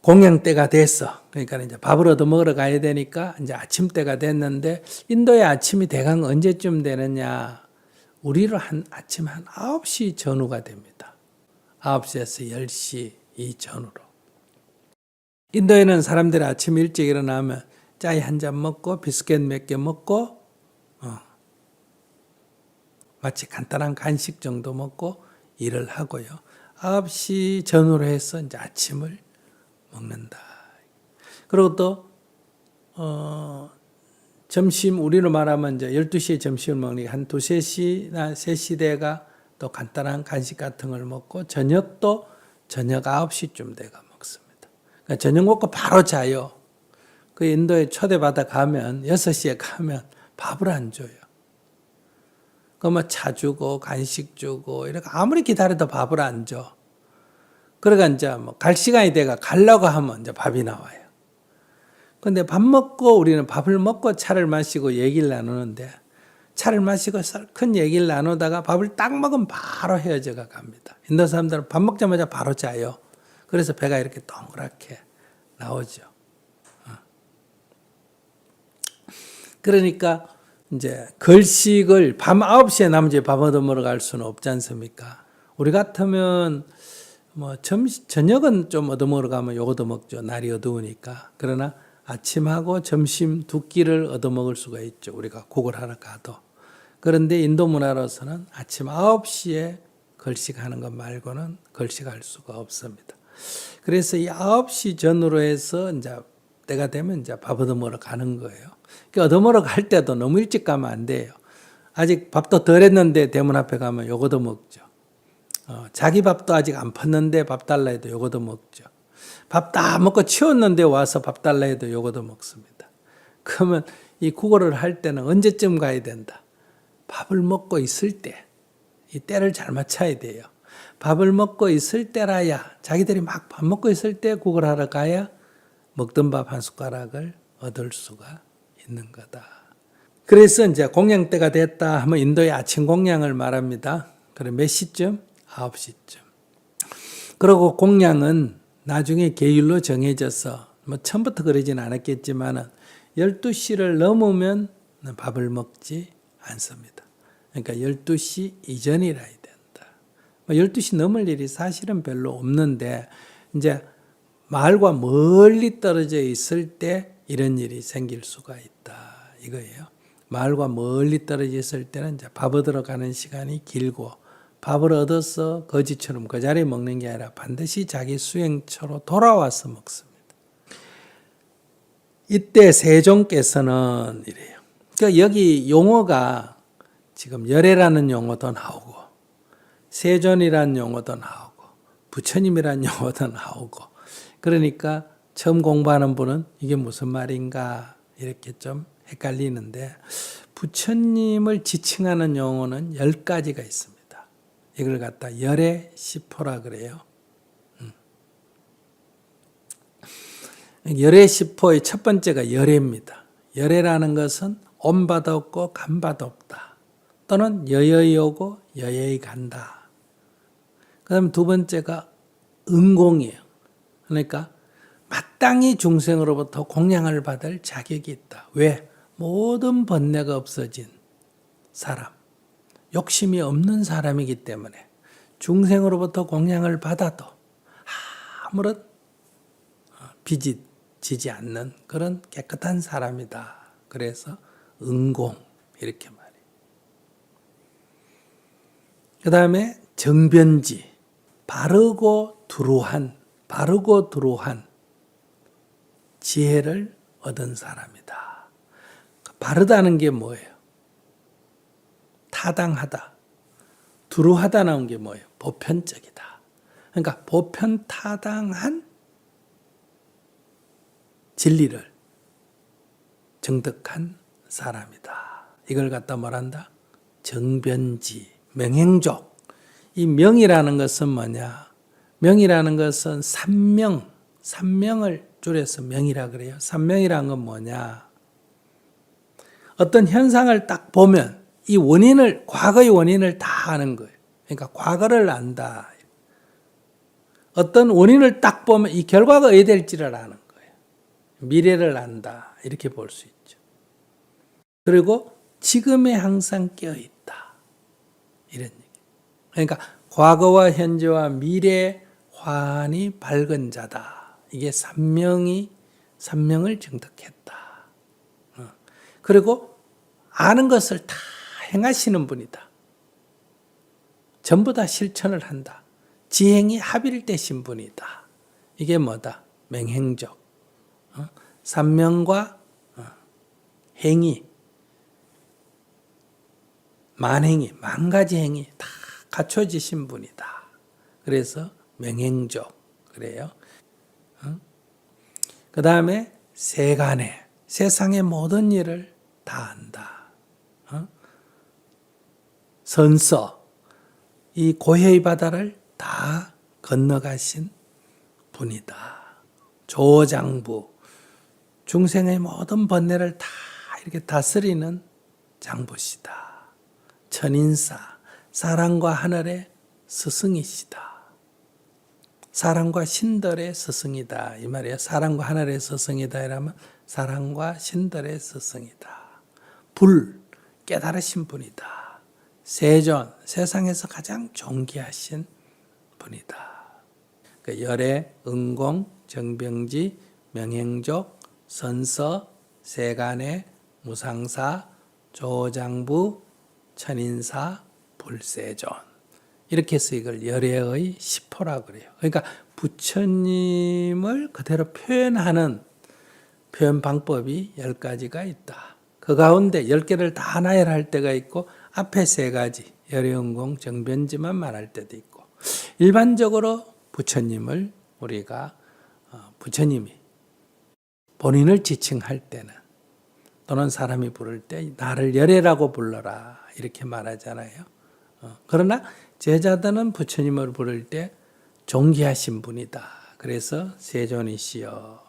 공양 때가 됐어. 그러니까 이제 밥을 얻어 먹으러 가야 되니까 이제 아침 때가 됐는데 인도의 아침이 대강 언제쯤 되느냐? 우리로 아침 한 9시 전후가 됩니다. 9시에서 10시 이 전후로. 인도에는 사람들이 아침 일찍 일어나면 짜이 한 잔 먹고 비스켓 몇 개 먹고 마치 간단한 간식 정도 먹고 일을 하고요. 9시 전후로 해서 이제 아침을 먹는다. 그리고 또 점심 우리로 말하면 이제 12시에 점심을 먹으니까 한 2, 3시나 3시 대가 또 간단한 간식 같은 걸 먹고 저녁도 저녁 9시쯤 돼가 먹습니다. 그러니까 저녁 먹고 바로 자요. 그 인도에 초대받아 가면 6시에 가면 밥을 안 줘요. 그 뭐 차 주고 간식 주고 이렇게 아무리 기다려도 밥을 안 줘. 그러니까 이제 뭐 갈 시간이 돼가 가려고 하면 이제 밥이 나와요. 근데 밥 먹고 우리는 밥을 먹고 차를 마시고 얘기를 나누는데 차를 마시고 큰 얘기를 나누다가 밥을 딱 먹으면 바로 헤어져가 갑니다. 인도 사람들은 밥 먹자마자 바로 자요. 그래서 배가 이렇게 동그랗게 나오죠. 그러니까 이제 걸식을 밤 9시에 남자에 밥 얻어 먹으러 갈 수는 없지 않습니까? 우리 같으면 뭐 저녁은 좀 얻어 먹으러 가면 요거 얻어 먹죠. 날이 어두우니까. 그러나 아침하고 점심 두 끼를 얻어 먹을 수가 있죠. 우리가 곡을 하러 가도. 그런데 인도 문화로서는 아침 9시에 걸식하는 것 말고는 걸식할 수가 없습니다. 그래서 이 9시 전후로 해서 이제 때가 되면 이제 밥 얻어 먹으러 가는 거예요. 그러니까 얻어 먹으러 갈 때도 너무 일찍 가면 안 돼요. 아직 밥도 덜 했는데 대문 앞에 가면 요거도 먹죠. 자기 밥도 아직 안 팠는데 밥 달라 해도 요거도 먹죠. 밥 다 먹고 치웠는데 와서 밥 달라 해도 요거도 먹습니다. 그러면 이 구걸을 할 때는 언제쯤 가야 된다? 밥을 먹고 있을 때, 이 때를 잘 맞춰야 돼요. 밥을 먹고 있을 때라야 자기들이 막 밥 먹고 있을 때 구걸하러 가야 먹던 밥 한 숟가락을 얻을 수가 있는 거다. 그래서 이제 공양 때가 됐다 하면 인도의 아침 공양을 말합니다. 그래 몇 시쯤? 9시쯤. 그리고 공양은 나중에 계율로 정해져서 뭐 처음부터 그러진 않았겠지만은 12시를 넘으면 밥을 먹지 않습니다. 그러니까 12시 이전이라 해야 된다. 12시 넘을 일이 사실은 별로 없는데 이제 마을과 멀리 떨어져 있을 때 이런 일이 생길 수가 있다. 이거예요. 마을과 멀리 떨어져 있을 때는 이제 밥 얻으러 가는 시간이 길고 밥을 얻어서 거지처럼 그 자리에 먹는 게 아니라 반드시 자기 수행처로 돌아와서 먹습니다. 이때 세종께서는 이래요. 그러니까 여기 용어가 지금 열애라는 용어도 나오고 세존이라는 용어도 나오고 부처님이라는 용어도 나오고 그러니까 처음 공부하는 분은 이게 무슨 말인가 이렇게 좀 헷갈리는데 부처님을 지칭하는 용어는 10가지가 있습니다. 이걸 갖다 열애 시포라 그래요. 열애 시포의 첫 번째가 열애입니다. 열애라는 것은 온바도 없고 간바도 없다. 또는 여여히 오고 여여히 간다. 그 다음에 두 번째가 응공이에요. 그러니까 마땅히 중생으로부터 공양을 받을 자격이 있다. 왜? 모든 번뇌가 없어진 사람, 욕심이 없는 사람이기 때문에 중생으로부터 공양을 받아도 아무런 빚이 지지 않는 그런 깨끗한 사람이다. 그래서 응공 이렇게 말해요. 그 다음에 정변지, 바르고 두루한 지혜를 얻은 사람이다. 바르다는 게 뭐예요? 타당하다. 두루하다 나온 게 뭐예요? 보편적이다. 그러니까 보편타당한 진리를 정득한 사람이다. 이걸 갖다 말한다? 정변지, 명행족. 이 명이라는 것은 뭐냐? 명이라는 것은 삼명을 줄여서 명이라 그래요. 삼명이라는 건 뭐냐? 어떤 현상을 딱 보면 이 과거의 원인을 다 아는 거예요. 그러니까 과거를 안다. 어떤 원인을 딱 보면 이 결과가 어떻게 될지를 아는 거예요. 미래를 안다. 이렇게 볼 수 있죠. 그리고 지금에 항상 깨어있다. 이런 얘기. 그러니까 과거와 현재와 미래 환히 밝은 자다. 이게 삼명을 증득했다. 그리고 아는 것을 다 행하시는 분이다. 전부 다 실천을 한다. 지행이 합일되신 분이다. 이게 뭐다? 맹행적. 삼명과 행위, 만행위, 만 가지 행위 다 갖춰지신 분이다. 그래서 맹행적 그래요. 그 다음에 세간에 세상의 모든 일을 다 안다. 선서 이 고해의 바다를 다 건너가신 분이다. 조장부 중생의 모든 번뇌를 다 이렇게 다스리는 장부시다. 천인사 사랑과 하늘의 스승이시다. 사랑과 신들의 스승이다. 이 말이에요. 사랑과 하늘의 스승이다. 이러면 사랑과 신들의 스승이다. 불, 깨달으신 분이다. 세존, 세상에서 가장 존귀하신 분이다. 그 열애, 은공, 정병지, 명행족, 선서, 세간의, 무상사, 조장부, 천인사, 불세존. 이렇게 해서 이걸 열애의 10호라고 그래요. 그러니까 부처님을 그대로 표현하는 표현 방법이 10가지가 있다. 그 가운데 10개를 다 나열할 때가 있고 앞에 3가지 열애은공 정변지만 말할 때도 있고 일반적으로 부처님을 우리가 부처님이 본인을 지칭할 때는 또는 사람이 부를 때 나를 열애라고 불러라 이렇게 말하잖아요. 그러나 제자들은 부처님을 부를 때 존귀하신 분이다. 그래서 세존이시여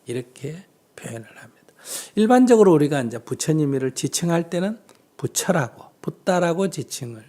이렇게 표현을 합니다. 일반적으로 우리가 이제 부처님을 지칭할 때는 부처라고 붓다라고 지칭을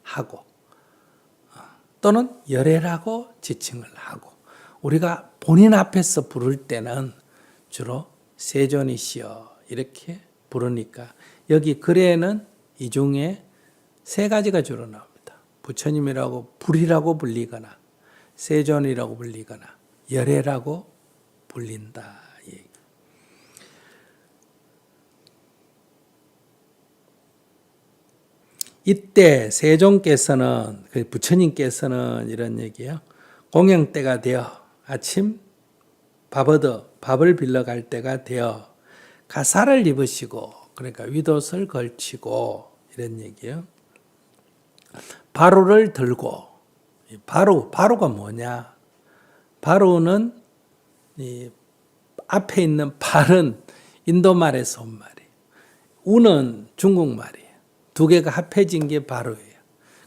하고 또는 열애라고 지칭을 하고 우리가 본인 앞에서 부를 때는 주로 세존이시여 이렇게 부르니까 여기 글에는 이 중에 3가지가 주로 나옵니다. 부처님이라고 불이라고 불리거나 세존이라고 불리거나 열애라고 불린다. 이때 세존께서는 부처님께서는 이런 얘기예요. 공양 때가 되어 아침 밥을 빌러 갈 때가 되어 가사를 입으시고 그러니까 윗옷을 걸치고 이런 얘기예요. 바루를 들고 바루가 뭐냐? 바루는 이 앞에 있는 발은 인도말에서 온 말이에요. 우는 중국말이에요. 2개가 합해진 게 바루예요.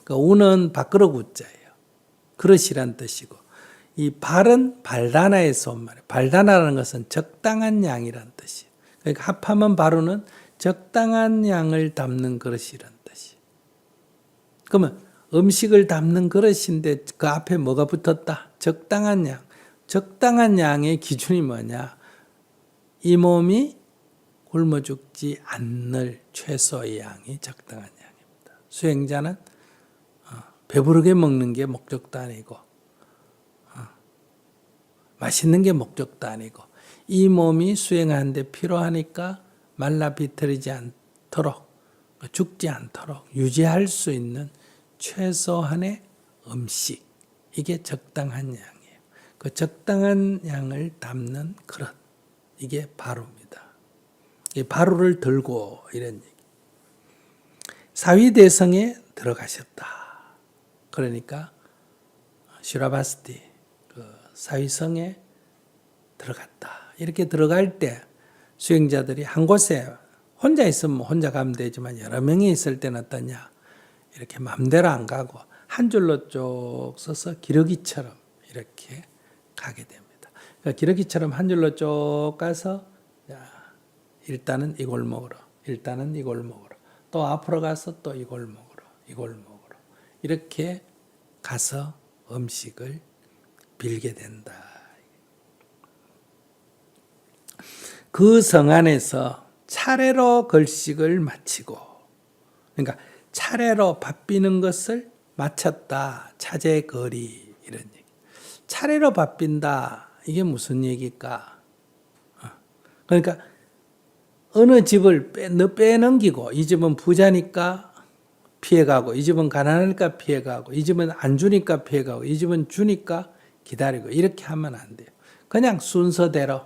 그러니까 우는 밥그릇 우자예요. 그릇이란 뜻이고 이 발은 발다나에서 온 말이에요. 발다나라는 것은 적당한 양이란 뜻이에요. 그러니까 합하면 바루는 적당한 양을 담는 그릇이란 뜻이에요. 그러면 음식을 담는 그릇인데 그 앞에 뭐가 붙었다? 적당한 양. 적당한 양의 기준이 뭐냐? 이 몸이 굶어 죽지 않을 최소의 양이 적당한 양입니다. 수행자는 배부르게 먹는 게 목적도 아니고 맛있는 게 목적도 아니고 이 몸이 수행하는데 필요하니까 말라 비틀리지 않도록 죽지 않도록 유지할 수 있는 최소한의 음식 이게 적당한 양이에요. 그 적당한 양을 담는 그릇 이게 바루입니다. 이 바루를 들고 이런 얘기. 사위대성에 들어가셨다. 그러니까 슈라바스티 그 사위성에 들어갔다. 이렇게 들어갈 때 수행자들이 한 곳에 혼자 있으면 혼자 가면 되지만 여러 명이 있을 때는 어떠냐? 이렇게 마음대로 안 가고 한 줄로 쭉 서서 기러기처럼 이렇게 가게 됩니다. 그러니까 기러기처럼 한 줄로 쭉 가서 일단은 이 골목으로, 일단은 이 골목으로, 또 앞으로 가서 또 이 골목으로, 이 골목으로 이렇게 가서 음식을 빌게 된다. 그 성 안에서 차례로 걸식을 마치고, 그러니까 차례로 밥 비는 것을 마쳤다. 차제거리 이런 얘기. 차례로 밥 빈다. 이게 무슨 얘기일까? 그러니까 어느 집을 빼넘기고 이 집은 부자니까 피해가고 이 집은 가난하니까 피해가고 이 집은 안 주니까 피해가고 이 집은 주니까 기다리고 이렇게 하면 안 돼요. 그냥 순서대로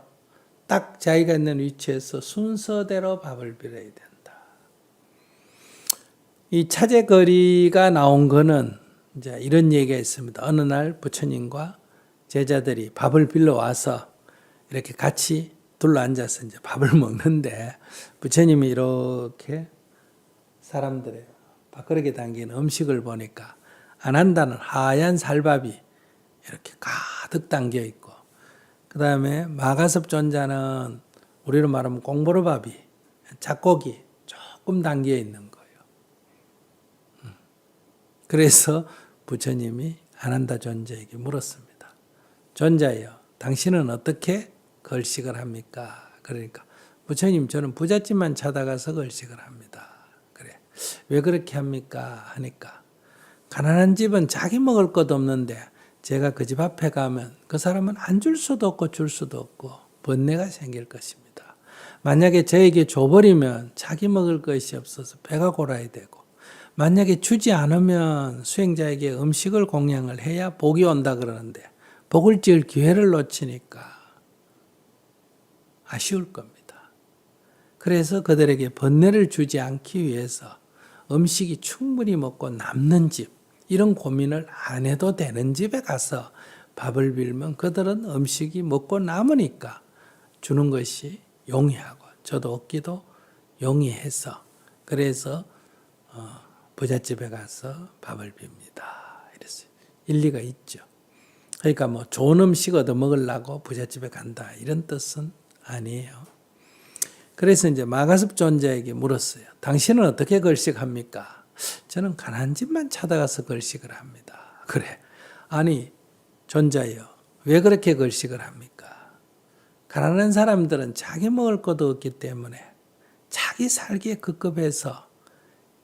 딱 자기가 있는 위치에서 순서대로 밥을 빌어야 된다. 이 차제거리가 나온 거는 이제 이런 얘기가 있습니다. 어느 날 부처님과 제자들이 밥을 빌러 와서 이렇게 같이 둘러 앉아서 이제 밥을 먹는데 부처님이 이렇게 사람들의 밥그릇에 담긴 음식을 보니까 안 한다는 하얀 살밥이 이렇게 가득 담겨 있고, 그 다음에 마가섭 존자는 우리로 말하면 꽁보로밥이 잡고기 조금 담겨 있는 거예요. 그래서 부처님이 아난다 존자에게 물었습니다. 존자여, 당신은 어떻게 걸식을 합니까? 그러니까 부처님, 저는 부잣집만 찾아가서 걸식을 합니다. 그래, 왜 그렇게 합니까? 하니까 가난한 집은 자기 먹을 것 없는데 제가 그 집 앞에 가면 그 사람은 안 줄 수도 없고 줄 수도 없고 번뇌가 생길 것입니다. 만약에 저에게 줘버리면 자기 먹을 것이 없어서 배가 골아야 되고, 만약에 주지 않으면 수행자에게 음식을 공양을 해야 복이 온다 그러는데 복을 지을 기회를 놓치니까 아쉬울 겁니다. 그래서 그들에게 번뇌를 주지 않기 위해서 음식이 충분히 먹고 남는 집, 이런 고민을 안 해도 되는 집에 가서 밥을 빌면 그들은 음식이 먹고 남으니까 주는 것이 용이하고 저도 얻기도 용이해서, 그래서 부잣집에 가서 밥을 빕니다. 이랬어요. 일리가 있죠. 그러니까 뭐 좋은 음식 얻어 먹으려고 부잣집에 간다 이런 뜻은 아니에요. 그래서 이제 마가섭 존자에게 물었어요. 당신은 어떻게 걸식합니까? 저는 가난한 집만 찾아가서 걸식을 합니다. 그래. 아니 존자여, 왜 그렇게 걸식을 합니까? 가난한 사람들은 자기 먹을 것도 없기 때문에 자기 살기에 급급해서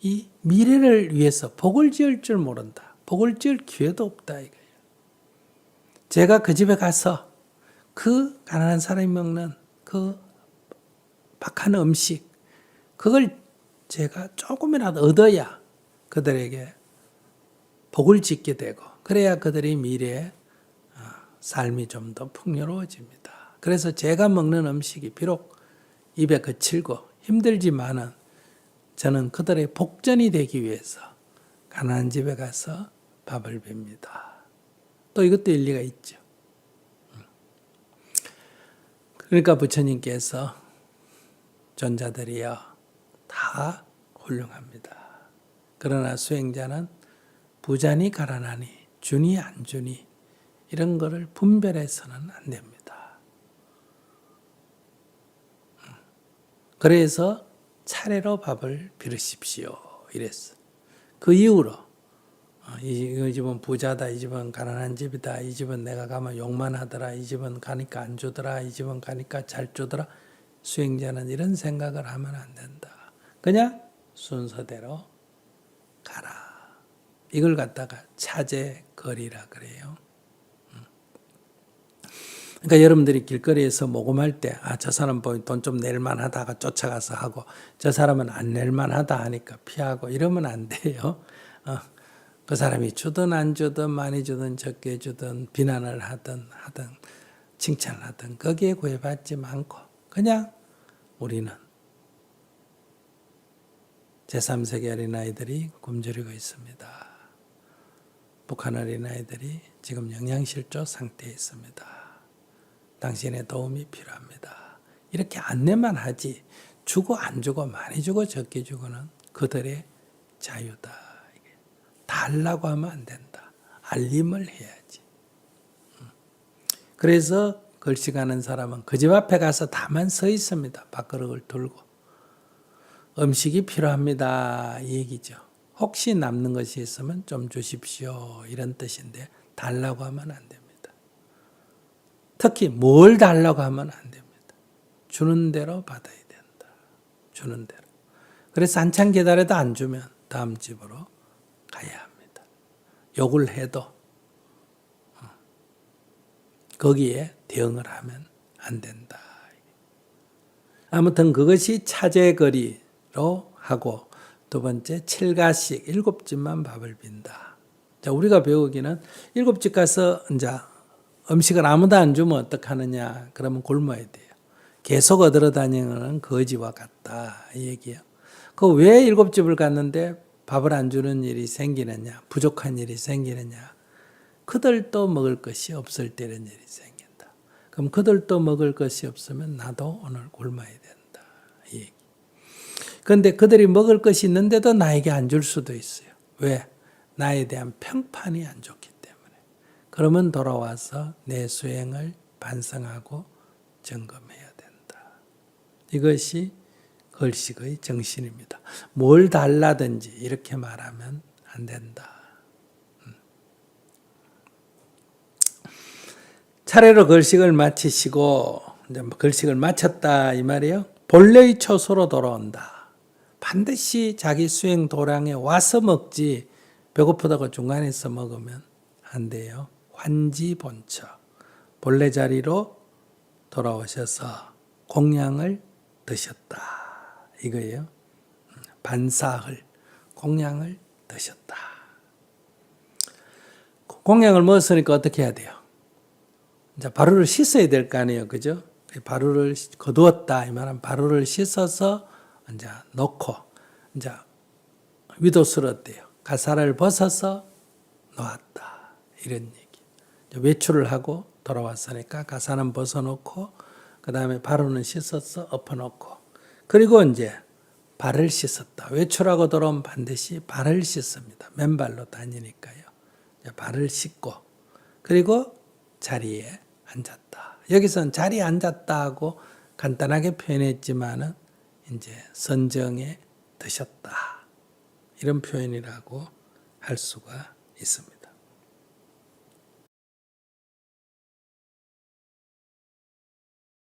이 미래를 위해서 복을 지을 줄 모른다. 복을 지을 기회도 없다 이거예요. 제가 그 집에 가서 그 가난한 사람이 먹는 그 박한 음식, 그걸 제가 조금이라도 얻어야 그들에게 복을 짓게 되고, 그래야 그들의 미래에 삶이 좀 더 풍요로워집니다. 그래서 제가 먹는 음식이 비록 입에 거칠고 힘들지만은 저는 그들의 복전이 되기 위해서 가난한 집에 가서 밥을 빕니다. 또 이것도 일리가 있죠. 그러니까 부처님께서 존자들이여 다 훌륭합니다. 그러나 수행자는 부자니 가난하니 주니 안 주니 이런 거를 분별해서는 안 됩니다. 그래서 차례로 밥을 빌으십시오 이랬어. 그 이후로 이 집은 부자다, 이 집은 가난한 집이다, 이 집은 내가 가면 욕만 하더라, 이 집은 가니까 안 주더라, 이 집은 가니까 잘 주더라. 수행자는 이런 생각을 하면 안 된다. 그냥 순서대로 가라. 이걸 갖다가 차제거리라 그래요. 그러니까 여러분들이 길거리에서 모금할 때, 저 사람 보니 돈 좀 낼만 하다가 쫓아가서 하고, 저 사람은 안 낼만 하다 하니까 피하고 이러면 안 돼요. 그 사람이 주든 안 주든 많이 주든 적게 주든 비난을 하든 칭찬을 하든 거기에 구애받지 않고 그냥 우리는 제3세계 어린아이들이 굶주리고 있습니다. 북한 어린아이들이 지금 영양실조 상태에 있습니다. 당신의 도움이 필요합니다. 이렇게 안내만 하지 주고 안 주고 많이 주고 적게 주고는 그들의 자유다. 달라고 하면 안 된다. 알림을 해야지. 그래서 걸식하는 사람은 그 집 앞에 가서 다만 서 있습니다. 밥그릇을 들고. 음식이 필요합니다. 이 얘기죠. 혹시 남는 것이 있으면 좀 주십시오. 이런 뜻인데 달라고 하면 안 됩니다. 특히 뭘 달라고 하면 안 됩니다. 주는 대로 받아야 된다. 주는 대로. 그래서 한참 기다려도 안 주면 다음 집으로 가야 합니다. 욕을 해도 거기에 대응을 하면 안 된다. 아무튼 그것이 차제거리로 하고 두 번째 7가씩 7집만 밥을 빈다. 자, 우리가 배우기는 7집 가서 이제 음식을 아무도 안 주면 어떡하느냐. 그러면 굶어야 돼요. 계속 얻으러 다니는 것은 거지와 같다. 이 얘기예요. 그 왜 7집을 갔는데 밥을 안 주는 일이 생기느냐. 부족한 일이 생기느냐. 그들도 먹을 것이 없을 때 이런 일이 생긴다. 그럼 그들도 먹을 것이 없으면 나도 오늘 굶어야 된다. 이 얘기. 그런데 그들이 먹을 것이 있는데도 나에게 안 줄 수도 있어요. 왜? 나에 대한 평판이 안 좋기 때문에. 그러면 돌아와서 내 수행을 반성하고 점검해야 된다. 이것이 걸식의 정신입니다. 뭘 달라든지 이렇게 말하면 안 된다. 차례로 걸식을 마치시고 이제 걸식을 마쳤다 이 말이에요. 본래의 처소로 돌아온다. 반드시 자기 수행 도량에 와서 먹지 배고프다고 중간에서 먹으면 안 돼요. 환지본처. 본래 자리로 돌아오셔서 공양을 드셨다. 이거예요. 반사흘 공양을 드셨다. 공양을 먹었으니까 어떻게 해야 돼요? 이제 바루를 씻어야 될 거 아니에요. 그죠? 바루를 거두었다. 이 말은 바루를 씻어서 이제 놓고 이제 위도스럽대요. 가사를 벗어서 놓았다. 이런 얘기. 외출을 하고 돌아왔으니까 가사는 벗어놓고 그 다음에 바루는 씻어서 엎어놓고 그리고 이제 발을 씻었다. 외출하고 돌아오면 반드시 발을 씻습니다. 맨발로 다니니까요. 발을 씻고 그리고 자리에 앉았다. 여기서는 자리에 앉았다 하고 간단하게 표현했지만은 이제 선정에 드셨다. 이런 표현이라고 할 수가 있습니다.